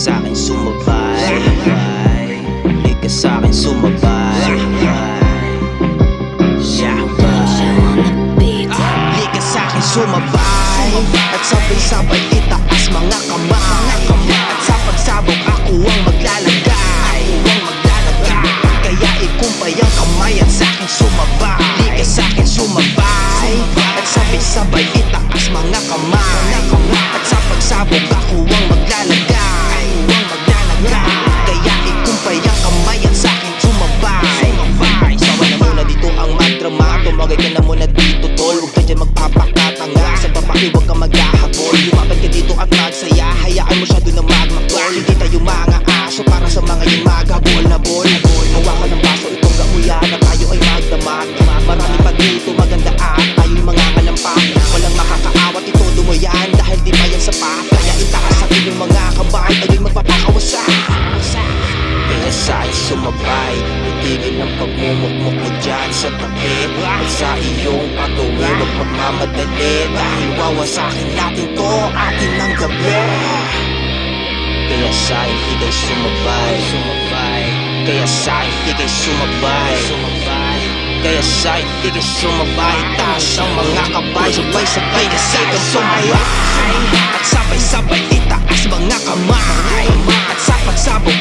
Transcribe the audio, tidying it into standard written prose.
sa'kin sumabay, di ka sa'kin sumabay, di ka sa'kin sumabay. At sabay-sabay itaas mga kamay, at sa pagsabog ako ang maglalagay. Kaya ikumpay ang kamay at sa'kin sumabay, di ka sa'kin sumabay. At sabay-sabay itaas mga kamay, at sa pagsabog ako ang maglalagay. Kaya ikumpay ang kamay at sa'kin sumabay. Sawa na muna dito ang magdrama, tumagay ka na muna dito tol. Huwag ka dyan magpapakatanga, sa babae huwag ka maghahabol. Lumaban ka dito at magsaya, hayaan mo siya doon na magmakol. Hindi tayo mga aso para sa mga yung maghabol na bol. Hawakan ng baso itong gamuyan na tayo ay magdamat. Marami pa dito maganda at tayo'y mga kalampak. Walang makakaawat ito dumuyan dahil di pa yan sapat. Kaya itaas ang inyong mga kamay, tayo'y magpapakawasan. Kaya sa'kin sumabay, itigil ang pagmumukmuk mo dyan sa tabi. At sa iyong patuloy huwag magmamadali, dahil wawasakin natin to atin ng gabi. Kaya sa'kin ika'y sumabay, kaya sa'kin ika'y sumabay, kaya sa'kin ika'y sumabay. Taas ang mga kabay, sabay-sabay ka sa'kin sumabay. At sabay-sabay itaas mga kamay, at sa pagsabog